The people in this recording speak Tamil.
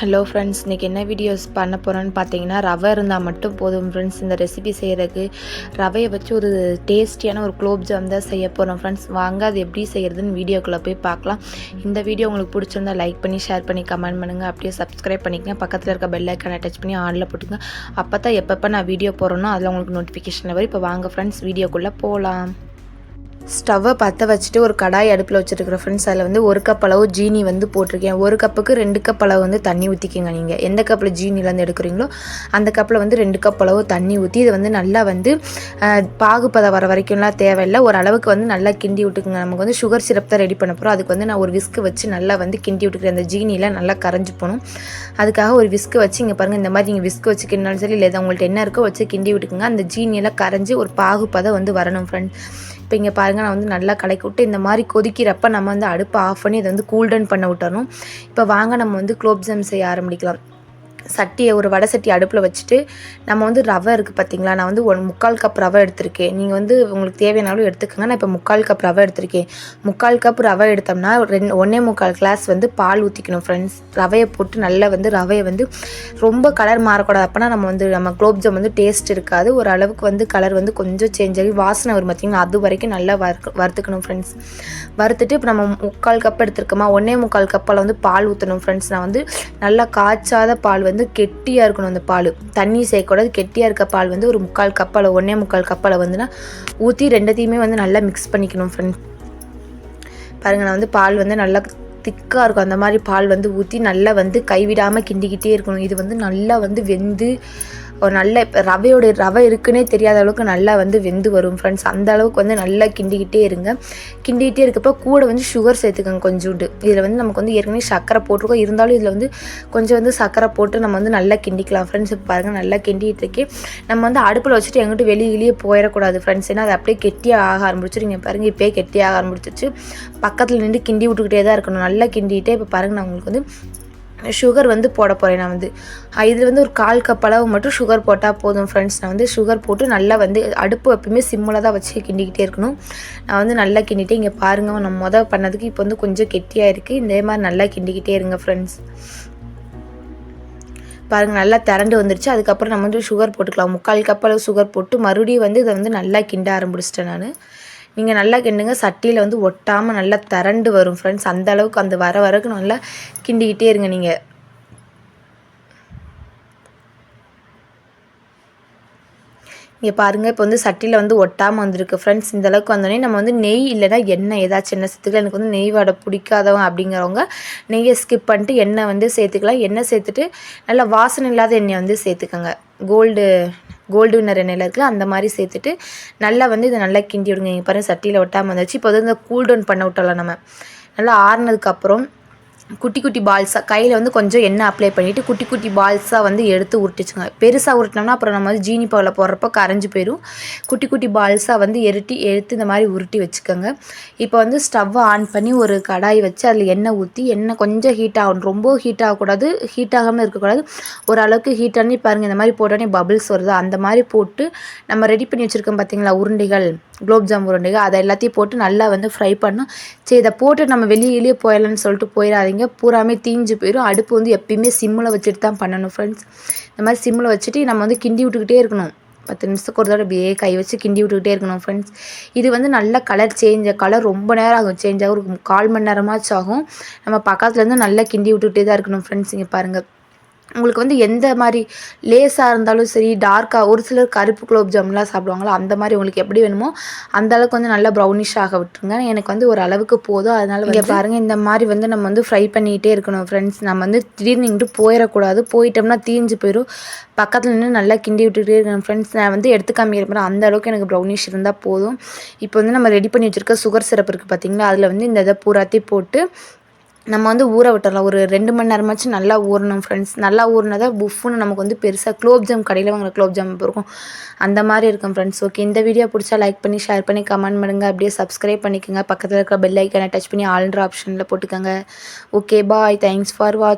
ஹலோ ஃப்ரெண்ட்ஸ், இன்றைக்கி என்ன வீடியோஸ் பண்ண போகிறோன்னு பார்த்தீங்கன்னா, ரவை இருந்தால் மட்டும் போதும் ஃப்ரெண்ட்ஸ். இந்த ரெசிபி செய்கிறதுக்கு ரவையை வச்சு ஒரு டேஸ்டியான ஒரு குலோப் ஜாம் தான் செய்ய போகிறோம் ஃப்ரெண்ட்ஸ். வாங்க அது எப்படி செய்கிறதுன்னு வீடியோக்குள்ளே போய் பார்க்கலாம். இந்த வீடியோ உங்களுக்கு பிடிச்சிருந்தா லைக் பண்ணி, ஷேர் பண்ணி, கமெண்ட் பண்ணுங்கள். அப்படியே சப்ஸ்கிரைப் பண்ணிக்கங்க. பக்கத்தில் இருக்க பெல் ஐக்கானை டச் பண்ணி ஆனில் போட்டுங்க. அப்போ தான் எப்பப்போ நான் வீடியோ போகிறேனோ அதில் உங்களுக்கு நோட்டிஃபிகேஷன் வரும். இப்போ வாங்க ஃப்ரெண்ட்ஸ், வீடியோக்குள்ளே போகலாம். ஸ்டவ்வை பற்ற வச்சுட்டு ஒரு கடாய் அடுப்பில் வச்சுருக்கிறேன் ஃப்ரெண்ட்ஸ். அதில் வந்து 1 கப் அளவு ஜீனி வந்து போட்டிருக்கேன். 1 கப்புக்கு 2 கப் அளவு வந்து தண்ணி ஊற்றிக்கிங்க. நீங்கள் எந்த கப்பில் ஜீனிலேருந்து எடுக்கிறீங்களோ அந்த கப்பில் வந்து 2 கப் அளவு தண்ணி ஊற்றி இதை வந்து நல்லா வந்து பாகுப்பதம் வர வரைக்கும்லாம் தேவையில்லை. ஒரு அளவுக்கு வந்து நல்லா கிண்டி விட்டுக்குங்க. நமக்கு வந்து சுகர் சிரப் தான் ரெடி பண்ண போகிறோம். அதுக்கு வந்து நான் ஒரு விஸ்க்கு வச்சு நல்லா வந்து கிண்டி விட்டுக்கிறேன். அந்த ஜீனியில் நல்லா கரைஞ்சி போகணும். அதுக்காக ஒரு விஸ்க்கு வச்சு இங்கே பாருங்கள், இந்த மாதிரி நீங்கள் விஸ்க்கு வச்சு கிண்டினாலும் சரி, இல்லை உங்கள்கிட்ட என்ன இருக்கோ வச்சு கிண்டி விட்டுக்குங்க. அந்த ஜீனியெல்லாம் கரைஞ்சி ஒரு பாகுப்பதம் வந்து வரணும் ஃப்ரெண்ட்ஸ். இப்போ இங்கே பாருங்கள், நான் வந்து நல்லா கலக்கி விட்டு இந்த மாதிரி கொதிக்கிறப்ப நம்ம வந்து அடுப்பை ஆஃப் பண்ணி இதை வந்து கூல்டவுன் பண்ண விட்டணும். இப்போ வாங்க நம்ம வந்து குலோப் ஜாம் செய்ய ஆரம்பிக்கலாம். சட்டியை ஒரு வடை சட்டி அடுப்பில் வச்சுட்டு நம்ம வந்து ரவை இருக்குது பார்த்திங்களா, நான் வந்து 3/4 கப் ரவை எடுத்திருக்கேன். நீங்கள் வந்து உங்களுக்கு தேவையானாலும் எடுத்துக்கோங்க. நான் இப்போ 3/4 கப் ரவை எடுத்திருக்கேன். 3/4 கப் ரவை எடுத்தோம்னா 1.25 கிளாஸ் வந்து பால் ஊற்றிக்கணும் ஃப்ரெண்ட்ஸ். ரவையை போட்டு நல்லா வந்து ரவையை வந்து ரொம்ப கலர் மாறக்கூடாது. அப்போனா நம்ம குலோப் ஜாம் வந்து டேஸ்ட் இருக்காது. ஒரு அளவுக்கு வந்து கலர் வந்து கொஞ்சம் சேஞ்ச் ஆகி வாசனை வரும் பார்த்திங்களா, அது வரைக்கும் நல்லா வறுத்துக்கணும் ஃப்ரெண்ட்ஸ். வறுத்துட்டு இப்போ நம்ம 3/4 கப் எடுத்துருக்கோமா, 1.25 கப்பில் வந்து பால் ஊற்றணும் ஃப்ரெண்ட்ஸ். நான் வந்து நல்லா காய்ச்சாத பால் வந்து கெட்டியாக இருக்கணும். அந்த பால் தண்ணி சேர்க்கக்கூடாது. கெட்டியாக இருக்க பால் வந்து ஒரு 3/4 கப்பில் 1.25 கப்பில் வந்துன்னா ஊற்றி ரெண்டத்தையுமே வந்து நல்லா மிக்ஸ் பண்ணிக்கணும் ஃப்ரெண்ட்ஸ். பாருங்கள், நான் வந்து பால் வந்து நல்லா திக்காக இருக்கும். அந்த மாதிரி பால் வந்து ஊற்றி நல்லா வந்து கைவிடாமல் கிண்டிக்கிட்டே இருக்கணும். இது வந்து நல்லா வந்து வெந்து ஒரு நல்ல ரவை இருக்குன்னே தெரியாத அளவுக்கு நல்லா வந்து வெந்து வரும் ஃப்ரெண்ட்ஸ். அந்த அளவுக்கு வந்து நல்லா கிண்டிக்கிட்டே இருங்க. கிண்டிகிட்டே இருக்கப்போ கூட வந்து சுகர் சேர்த்துக்கோங்க கொஞ்சோண்டு. இதில் வந்து நமக்கு வந்து ஏற்கனவே சர்க்கரை போட்டிருக்கோம். இருந்தாலும் இதில் வந்து கொஞ்சம் வந்து சர்க்கரை போட்டு நம்ம வந்து நல்லா கிண்டிக்கலாம் ஃப்ரெண்ட்ஸ். இப்போ பாருங்கள், நல்லா கிண்டிகிட்டு இருக்கேன். நம்ம வந்து அடுப்பில் வச்சுட்டு எங்கிட்ட வெளியே போயிடக்கூடாது ஃப்ரெண்ட்ஸ். ஏன்னா அது அப்படியே கெட்டியாக ஆக ஆரம்பிச்சிடும். நீங்கள் பாருங்கள், இப்போயே கெட்டியாக ஆரம்பிச்சிச்சு. பக்கத்தில் நின்று கிண்டி விட்டுக்கிட்டே தான் இருக்கணும். நல்லா கிண்டிகிட்டே இப்போ பாருங்கள், நான் உங்களுக்கு வந்து சுகர் வந்து போட போகிறேன். நான் வந்து இதில் வந்து ஒரு 1/4 கப் அளவு மட்டும் சுகர் போட்டால் போதும் ஃப்ரெண்ட்ஸ். நான் வந்து சுகர் போட்டு நல்லா வந்து அடுப்பு எப்பவுமே சிம்மில் தான் வச்சு கிண்டிக்கிட்டே இருக்கணும். நான் வந்து நல்லா கிண்டிகிட்டே இங்கே பாருங்கள், நம்ம பண்ணதுக்கு இப்போ வந்து கொஞ்சம் கெட்டியாக இருக்குது. இதே மாதிரி நல்லா கிண்டிக்கிட்டே இருங்க ஃப்ரெண்ட்ஸ். பாருங்கள், நல்லா திரண்டு வந்துருச்சு. அதுக்கப்புறம் நம்ம வந்து சுகர் போட்டுக்கலாம். 3/4 கப் அளவு சுகர் போட்டு மறுபடியும் வந்து இதை வந்து நல்லா கிண்ட ஆரம்பிச்சிட்டேன் நான். நீங்கள் நல்லா கிண்டுங்க. சட்டியில் வந்து ஒட்டாமல் நல்லா திரண்டு வரும் ஃப்ரெண்ட்ஸ். அந்த அளவுக்கு அந்த வரைக்கும் நல்லா கிண்டிக்கிட்டே இருங்க. நீங்கள் இங்கே பாருங்கள், இப்போ வந்து சட்டியில் வந்து ஒட்டாமல் வந்திருக்கு ஃப்ரெண்ட்ஸ். இந்த அளவுக்கு வந்தோடனே நம்ம வந்து நெய் இல்லைனா எண்ணெய் ஏதாச்சும் எண்ணெய் சேர்த்துக்கலாம். எனக்கு வந்து நெய் வடை பிடிக்காதவங்க அப்படிங்கிறவங்க நெய்யை ஸ்கிப் பண்ணிட்டு எண்ணெய் வந்து சேர்த்துக்கலாம். எண்ணெய் சேர்த்துட்டு நல்லா வாசனை இல்லாத எண்ணெய் வந்து சேர்த்துக்கோங்க. கோல்டு வின்னர் எண்ணெயில் இருக்குல்ல, அந்த மாதிரி சேர்த்துட்டு நல்லா வந்து இதை நல்லா கிண்டி விடுங்க. இங்கே பாருங்கள், சட்டியில் ஒட்டாமல் வந்துச்சு. இப்போ வந்து இந்த கூல்டவுன் பண்ண விட்டலாம். நம்ம நல்லா ஆறுனதுக்கப்புறம் குட்டி குட்டி பால்ஸாக கையில் வந்து கொஞ்சம் எண்ணெய் அப்ளை பண்ணிவிட்டு குட்டி குட்டி பால்ஸாக வந்து எடுத்து உருட்டிச்சுங்க. பெருசாக உருட்டினோம்னா அப்புறம் நம்ம வந்து ஜீனி பாலில் போடுறப்ப கரைஞ்சி போயிடும். குட்டி குட்டி பால்ஸாக வந்து எடுத்து இந்த மாதிரி உருட்டி வச்சுக்கோங்க. இப்போ வந்து ஸ்டவ்வை ஆன் பண்ணி ஒரு கடாய் வச்சு அதில் எண்ணெய் ஊற்றி, எண்ணெய் கொஞ்சம் ஹீட் ஆகணும். ரொம்ப ஹீட் ஆகக்கூடாது, ஹீட் ஆகாமல் இருக்கக்கூடாது. ஓரளவுக்கு ஹீட் பண்ணி பாருங்கள், இந்த மாதிரி போட்டோடனே பபிள்ஸ் வருது. அந்த மாதிரி போட்டு நம்ம ரெடி பண்ணி வச்சுருக்கோம் பார்த்திங்களா உருண்டைகள், குலோப் ஜாம் உருண்டைகள், அதை எல்லாத்தையும் போட்டு நல்லா வந்து ஃப்ரை பண்ணணும். சரி, இதை போட்டு நம்ம வெளியே போயிடலான்னு சொல்லிட்டு போயிடாதீங்க. பூராமே தீஞ்சு போயிடும். அடுப்பு வந்து எப்பயுமே சிம்மில் வச்சுட்டு தான் பண்ணணும் ஃப்ரெண்ட்ஸ். இந்த மாதிரி சிம்மில் வச்சுட்டு நம்ம வந்து கிண்டி விட்டுக்கிட்டே இருக்கணும். 10 நிமிஷத்துக்கு ஒரு தடவை அப்படியே கை வச்சு கிண்டி விட்டுக்கிட்டே இருக்கணும் ஃப்ரெண்ட்ஸ். இது வந்து நல்ல கலர் ரொம்ப நேரம் ஆகும், சேஞ்ச் ஆகும். ஒரு 1/4 மணி நேரமாச்சும் ஆகும். நம்ம பக்கத்துலேருந்து நல்லா கிண்டி விட்டுக்கிட்டே தான் இருக்கணும் ஃப்ரெண்ட்ஸ். இங்கே பாருங்கள், உங்களுக்கு வந்து எந்த மாதிரி லேஸாக இருந்தாலும் சரி, டார்க்காக, ஒரு சிலர் கருப்பு குலோப் ஜாம்லாம் சாப்பிடுவாங்களோ அந்த மாதிரி உங்களுக்கு எப்படி வேணுமோ அந்த அளவுக்கு வந்து நல்லா ப்ரௌனிஷ் ஆக விட்டுருங்க. எனக்கு வந்து ஒரு அளவுக்கு போதும். அதனால் இங்கே பாருங்கள், இந்த மாதிரி வந்து நம்ம வந்து ஃப்ரை பண்ணிகிட்டே இருக்கணும் ஃப்ரெண்ட்ஸ். நம்ம வந்து திடீர்னு இங்கிட்டு போயிடக்கூடாது. போயிட்டோம்னா தீஞ்சு போயிடும். பக்கத்தில் நின்று நல்லா கிண்டி விட்டுகிட்டே இருக்கணும் ஃப்ரெண்ட்ஸ். நான் வந்து எடுத்து காமிக்கிறேன், அந்த அளவுக்கு எனக்கு ப்ரௌனிஷ் இருந்தால் போதும். இப்போ வந்து நம்ம ரெடி பண்ணி வச்சுருக்க சுகர் சிரப் இருக்குது பார்த்திங்களா, அதில் வந்து இந்த இதை பூராத்தையும் போட்டு நம்ம வந்து ஊற விட்டுறலாம். ஒரு 2 மணி நேரமாச்சும் நல்லா ஊறணும் ஃப்ரெண்ட்ஸ். நல்லா ஊறினதான் புஃப்னு நமக்கு வந்து பெருசாக குலோப் ஜாம் கடையில் வாங்குற குலோப் ஜாம் இருக்கும், அந்த மாதிரி இருக்கும் ஃப்ரெண்ட்ஸ். ஓகே, இந்த வீடியோ பிடிச்சா லைக் பண்ணி, ஷேர் பண்ணி, கமெண்ட் பண்ணுங்கள். அப்படியே சப்ஸ்கிரைப் பண்ணிக்கோங்க. பக்கத்தில் இருக்கிற பெல் ஐக்கானை டச் பண்ணி ஆல்ன்ற ஆப்ஷனில் போட்டுக்கோங்க. Okay, bye. தேங்க்ஸ் ஃபார் வாட்சிங்.